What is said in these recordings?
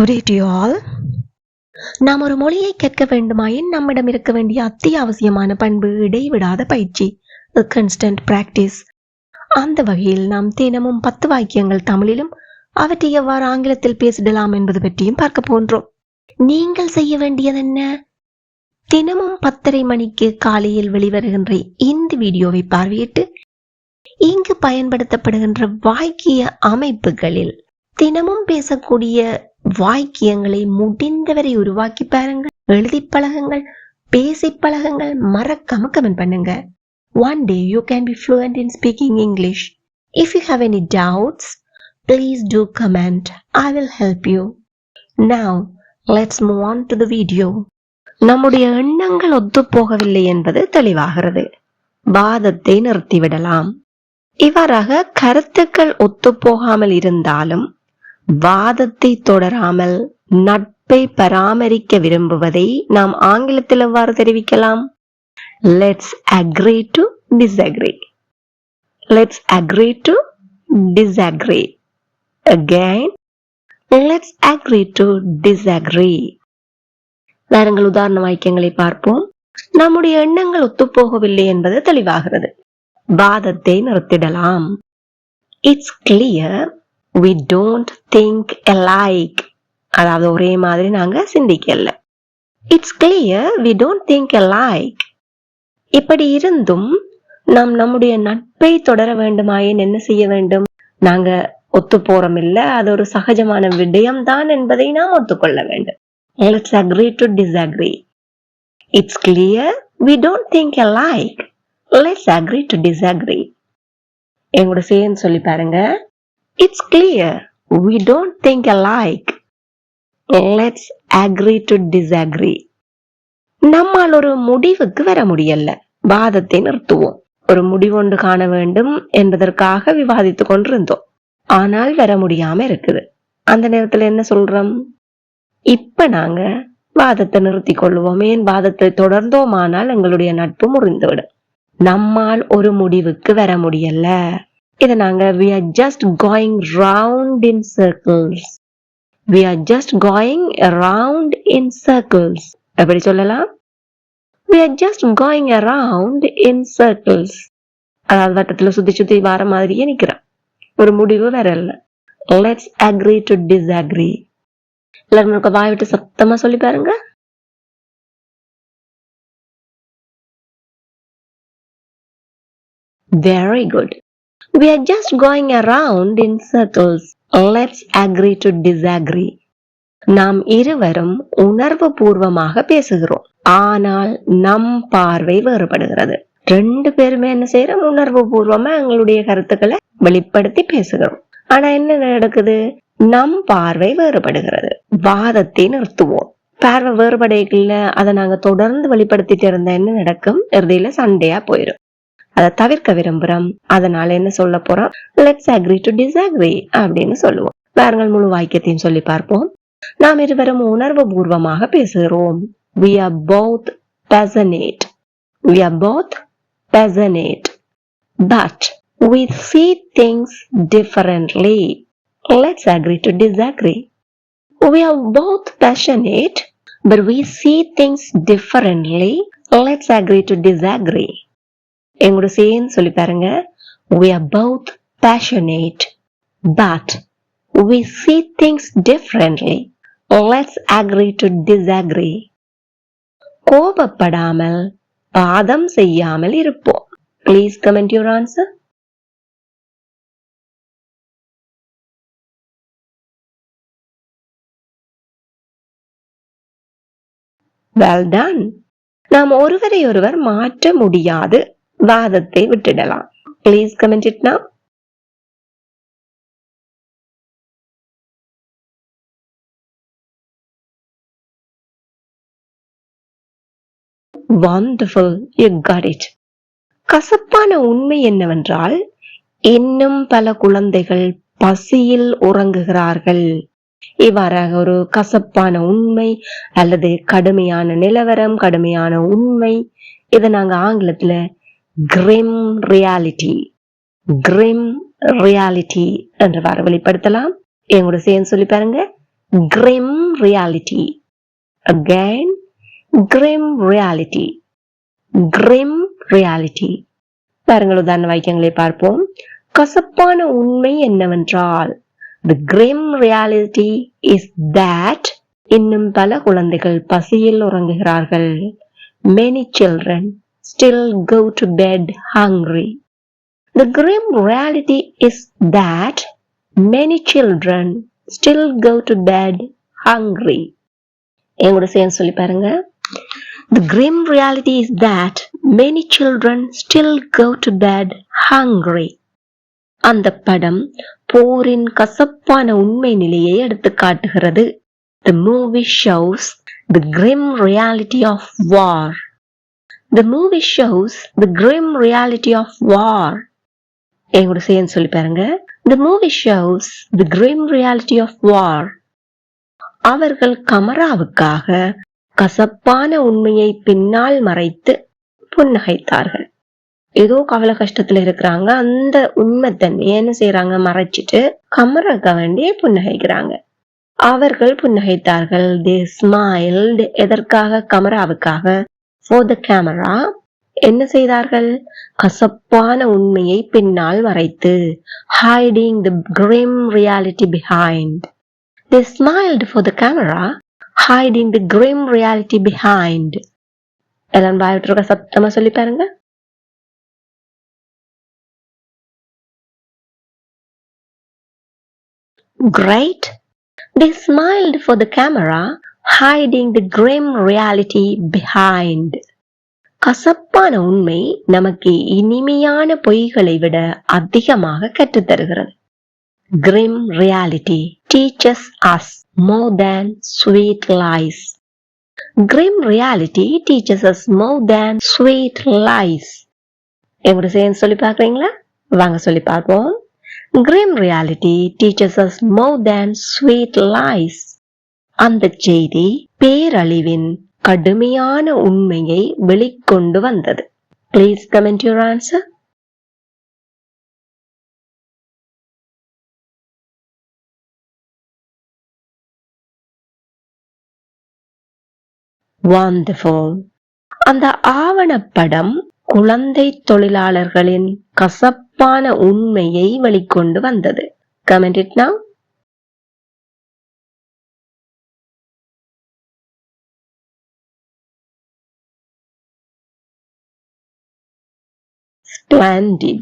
Good day to you all. நாம் ஒரு மொழியை கற்க வேண்டுமாயின் நம்மிடம் இருக்க வேண்டிய அத்தியாவசியமான பண்பு இடைவிடாத பயிற்சி, a constant practice. அந்த வகையில் நாம் தினமும் 10 வாக்கியங்கள் தமிழிலும் அவற்றை எவ்வாறு ஆங்கிலத்தில் பேசிடலாம் என்பது பற்றியும் பார்க்க போன்றோம். நீங்கள் செய்ய வேண்டியது என்ன? தினமும் 10:30 மணிக்கு காலையில் வெளிவருகின்ற இந்த வீடியோவை பார்வையிட்டு இங்கு பயன்படுத்தப்படுகின்ற வாக்கிய அமைப்புகளில் தினமும் பேசக்கூடிய வாக்கியங்களை முடிந்தவரை உருவாக்கி பாருங்கள், எழுதி பழகுங்கள், பேசி பழகுங்கள், மறக்காம கமெண்ட் பண்ணுங்க. One day you can be fluent in speaking English. If you have any doubts, please do comment. I will help you. Now, let's move on to the video. நம்முடைய எண்ணங்கள் ஒத்துப்போகவில்லை என்பது தெளிவாகிறது. வாதத்தை நிறுத்திவிடலாம். இவ்வாறாக கருத்துக்கள் ஒத்துப்போகாமல் இருந்தாலும் வாதத்தை தொடராமல் நட்பை பராமரிக்க விரும்புவதை நாம் ஆங்கிலத்தில் எவ்வாறு தெரிவிக்கலாம்? Let's agree to disagree. Let's agree to disagree. Again, let's agree to disagree. வேறுங்கள் உதாரண வாக்கியங்களை பார்ப்போம். நம்முடைய எண்ணங்கள் ஒத்துப்போகவில்லை என்பது தெளிவாகிறது. வாதத்தை நிறுத்திடலாம். It's clear we don't think alike. அதாவது ஒரே மாதிரி நாங்க சிந்திக்கல. It's clear we don't think alike. இப்படி இருந்தும் நாம் நம்முடைய நட்பை தொடர வேண்டுமாயின் என்ன செய்ய வேண்டும்? நாங்க ஒத்து போறோம் இல்ல, அது ஒரு சகஜமான விடயம்தான் என்பதை நாம் ஒத்துக்கொள்ள வேண்டும். Let's agree to disagree. It's clear we don't think alike. Let's agree to disagree. எங்களோட சேர்ந்து சொல்லி பாருங்க. It's clear we don't think alike. Let's agree to disagree. நம்மால் ஒரு முடிவுக்கு வர முடியல, வாதத்தை நிறுத்துவோம். ஒரு முடிவொன்று காண வேண்டும் என்பதற்காக விவாதித்துக் கொண்டிருந்தோம், ஆனால் வர முடியாம இருக்குது. அந்த நேரத்துல என்ன சொல்றோம்? இப்ப நாங்க வாதத்தை நிறுத்தி கொள்வோம். ஏன்? வாதத்தை தொடர்ந்தோமானால் எங்களுடைய நட்பு முறிந்துவிடும். நம்மால் ஒரு முடிவுக்கு வர முடியல. இத நாங்க we are just going round in circles. We are just going around in circles. எப்படி சொல்லலாம்? We are just going around in circles. அதாவது வட்டத்துல சுத்தி சுத்தி வர மாதிரியே நிக்கிறோம், ஒரு முடிவு வரல. Let's agree to disagree. எல்லாரும் வாய் விட்டு சத்தமா சொல்லி பாருங்க. Very good. We are just going around in circles. Let's agree to disagree. நாம் இருவரும் உணர்வு பூர்வமாக பேசுகிறோம், ஆனால் நம் பார்வை வேறுபடுகிறது. ரெண்டு பேருமே என்ன செய்யறோம்? உணர்வு பூர்வமா எங்களுடைய கருத்துக்களை வெளிப்படுத்தி பேசுகிறோம். ஆனா என்ன நடக்குது? நம் பார்வை வேறுபடுகிறது. வாதத்தை நிறுத்துவோம். பார்வை வேறுபடையில அதை நாங்க தொடர்ந்து வெளிப்படுத்திட்டு இருந்தா என்ன நடக்கும்? இறுதியில சண்டையா போயிடும். அதை தவிர்க்க விரும்புறோம். அதனால என்ன சொல்ல போறோம்? Let's agree to disagree அப்படின்னு சொல்லுவோம். பாருங்கள், முழு வாக்கியத்தையும் சொல்லி பார்ப்போம். நாம் இருவரும் உணர்வு பூர்வமாக பேசுகிறோம். We are both passionate. We are both passionate. But we see things differently. Let's agree to disagree. We are both passionate, but we see things differently. Let's agree to disagree. எங்களோட சேர்ந்து சொல்லி பாருங்க. We are both passionate, but we see things differently. Let's agree to disagree. கோபப்படாமல் வாதம் செய்யாமல் இருப்போம். Please comment your answer. Well done. நாம் ஒருவரை ஒருவர் மாற்ற முடியாது, வாதத்தை விட்டுடலாம். Please comment it now. Wonderful, you got it. கசப்பான உண்மை என்னவென்றால், இன்னும் பல குழந்தைகள் பசியில் உறங்குகிறார்கள். இவ்வாறாக ஒரு கசப்பான உண்மை அல்லது கடுமையான நிலவரம், கடுமையான உண்மை, இதை நாங்க ஆங்கிலத்துல grim reality, grim reality என்றவாறு வெளிப்படுத்தலாம். எங்களோட சேர்ந்து சொல்லி பாருங்க. grim reality. Again, grim reality. Grim reality. பாருங்கள், உதாரண வாக்கியங்களை பார்ப்போம். கசப்பான உண்மை என்னவென்றால், the grim reality is that இன்னும் பல குழந்தைகள் பசியில் உறங்குகிறார்கள். Many children still go to bed hungry. The grim reality is that many children still go to bed hungry. எங்கூட சேர்ந்து சொல்லி பாருங்க. The grim reality is that many children still go to bed hungry. அந்த படம் போரின் கசப்பான உண்மை நிலையை எடுத்து காட்டுகிறது. The movie shows the grim reality of war. The movie shows the grim reality of war. எங்கூட சேர்ந்து சொல்லி பாருங்க. The movie shows the grim reality of war. அவர்கள் கமராவுக்காக கசப்பான உண்மையை பின்னால் மறைத்து புன்னகைத்தார்கள். ஏதோ கவலை கஷ்டத்துல இருக்கிறாங்க, அந்த உண்மை தன்மையை என்ன செய்யறாங்க, மறைச்சிட்டு கமராக்க வேண்டிய புன்னகைக்கிறாங்க. அவர்கள் புன்னகைத்தார்கள். They smiled. எதற்காக? கமராவுக்காக. For the camera. என்ன செய்தார்கள்? கசப்பான உண்மையை பின்னால் மறைத்து, hiding the grim reality behind. They smiled for the camera, hiding the grim reality behind. எல்லாரும் பாயத்திற்க சத்தமா சொல்லி பாருங்க. Great. They smiled for the camera, hiding the grim reality behind. கசப்பான உண்மை நமக்கு இனிமையான பொய்களை விட அதிகமாக கற்றுத்தருகிறது. Grim reality teaches us more than sweet lies. Grim reality teaches us more than sweet lies. எங்கூட சேர்ந்து சொல்லி பார்க்குறீங்களா? வாங்க சொல்லி பார்ப்போம். Grim reality teaches us more than sweet lies. அந்த செய்தி பேரழிவின் கடுமையான உண்மையை வெளிக்கொண்டு வந்தது. Please comment your answer. Wonderful. அந்த ஆவணப்படம் குழந்தை தொழிலாளர்களின் கசப்பான உண்மையை வெளிக்கொண்டு வந்தது. Comment it now. Splendid.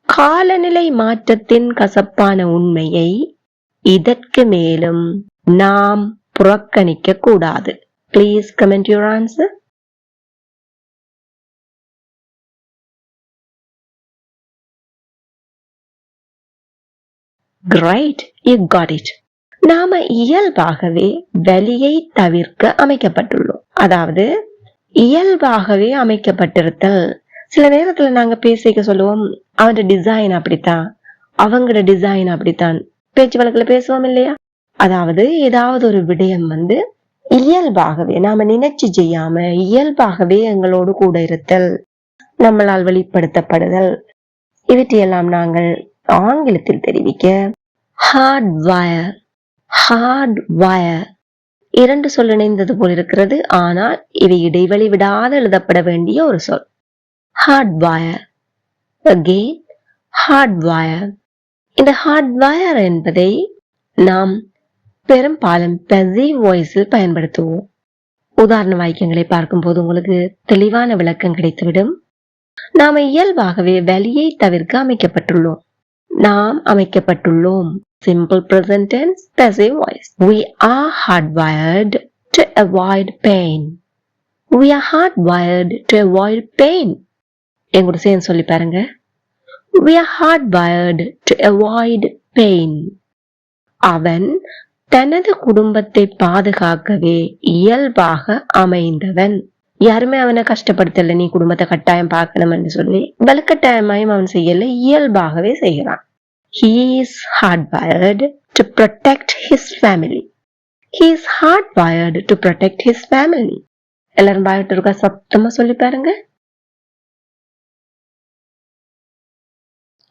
காலநிலை மாற்றத்தின் கசப்பான உண்மையை இதற்கு மேலும் நாம் புறக்கணிக்க கூடாது. Please comment your answer. Great, you got it. நாம இயல்பாகவே வலியை தவிர்க்க அமைக்கப்பட்டுள்ளோம். அதாவது இயல்பாகவே அமைக்கப்பட்டிருத்தல். சில நேரத்துல நாங்க பேசிக்க சொல்லுவோம், அவனோட டிசைன் அப்படித்தான், அவங்களோட டிசைன் அப்படித்தான், பேச்சு வழக்குல பேசுவோம் இல்லையா? அதாவது ஏதாவது ஒரு விடயம் இயல்பாகவே நாம நினைச்சு செய்யாம இயல்பாகவே எங்களோடு கூட இருத்தல், நம்மளால் வெளிப்படுத்தப்படுதல், இவற்றையெல்லாம் நாங்கள் ஆங்கிலத்தில் தெரிவிக்க ஹார்ட் வயர். ஹார்ட் வயர் இரண்டு சொல் இணைந்தது போல் இருக்கிறது, ஆனால் இவை இடைவெளி விடாது எழுதப்பட வேண்டிய ஒரு சொல். Hard wire. Again, hard wire. இந்த ஹார்ட் வயர் என்பதை நாம் பெரும்பாலும் passive voiceல் பயன்படுத்துவோம். உதாரண வாக்கியங்களை பார்க்கும் போது உங்களுக்கு தெளிவான விளக்கம் கிடைத்துவிடும். நாம இயல்பாகவே வலியை தவிர்க்க அமைக்கப்பட்டுள்ளோம். நாம் அமைக்கப்பட்டுள்ளோம். Simple present tense, passive voice. We are hardwired to avoid pain. We are hardwired to avoid pain. எங்கூட சேர்ந்து சொல்லி பாருங்க. We are hardwired to avoid pain. அவன் தனது குடும்பத்தை பாதுகாக்கவே இயல்பாக அமைந்தவன். யாருமே அவனை கஷ்டப்படுத்தல, நீ குடும்பத்தை கட்டாயம் பார்க்கணும் என்று சொல்லி வலுக்கட்டாயமாயும் அவன் செய்யல, இயல்பாகவே செய்கிறான். He is hardwired to protect his family. He is hardwired to protect his family. எல்லாரும் பாயிட்டு இருக்கா? சத்தமா சொல்லி பாருங்க.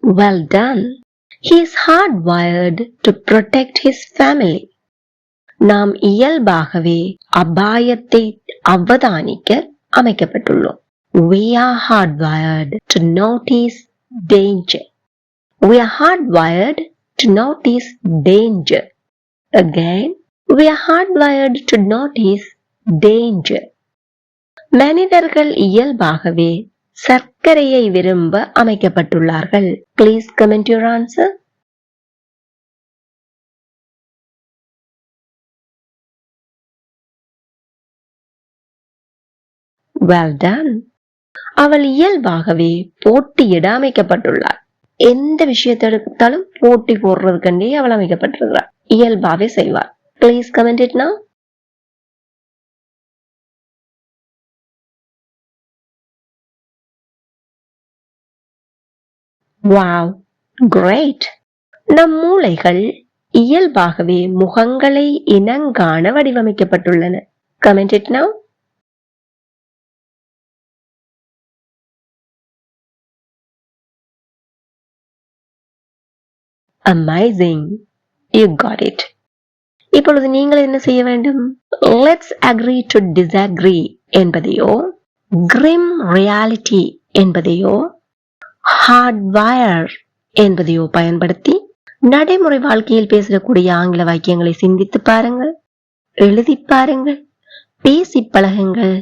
Well done. He is hardwired to protect his family. நாம் இயல்பாகவே அபாயத்தை அவதானிக்க அமைக்கப்பட்டுள்ளோம். We are hardwired to notice danger. We are hardwired to notice danger. Again, we are hardwired to notice danger. மனிதர்கள் இயல்பாகவே சர்க்கரையை விரும்ப அமைக்கப்பட்டுள்ளார்கள். Please comment your answer. Well done. அவள் இயல்பாகவே போட்டியிட அமைக்கப்பட்டுள்ளார். எந்த விஷயத்தை எடுத்தாலும் போட்டி போடுறதுக்கண்டே அவள் அமைக்கப்பட்டிருக்கிறார். இயல்பாவே செய்வார். Please comment it now. Wow, great. நம் மூளைகள் இயல்பாகவே முகங்களை இனங்காண வடிவமைக்கப்பட்டுள்ளன. Comment it now. Amazing. You got it. இப்பொழுது நீங்கள் என்ன செய்ய வேண்டும்? Let's agree to disagree என்பதையோ, grim reality என்பதையோ, hardwire என்பதையோ பயன்படுத்தி நடைமுறை வாழ்க்கையில் பேசக்கூடிய ஆங்கில வாக்கியங்களை சிந்தித்து பாருங்கள், எழுதி பாருங்கள், பேசி பழகுங்கள்,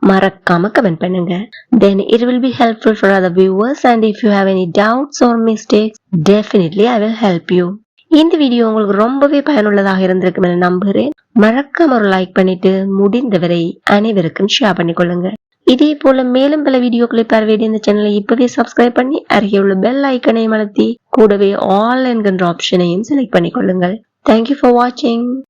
மறக்காம கமெண்ட் பண்ணுங்க. Then it will be helpful for other viewers, and if you have any doubts or mistakes, definitely I will help you. இந்த வீடியோ உங்களுக்கு ரொம்பவே பயனுள்ளதாக இருந்திருக்கும் என நம்புகிறேன். மறக்காம ஒரு லைக் பண்ணிட்டு முடிந்தவரை அனைவருக்கும் ஷேர் பண்ணிக்கொள்ளுங்க. இதே போல மேலும் பல வீடியோக்களை பார்வையிட இந்த சேனலை இப்பவே சப்ஸ்கிரைப் பண்ணி அருகே உள்ள பெல் ஐக்கனையும் அழுத்தி கூடவே ஆல் என்கின்ற ஆப்ஷனையும் select பண்ணிக்கொள்ளுங்கள். Thank you for watching.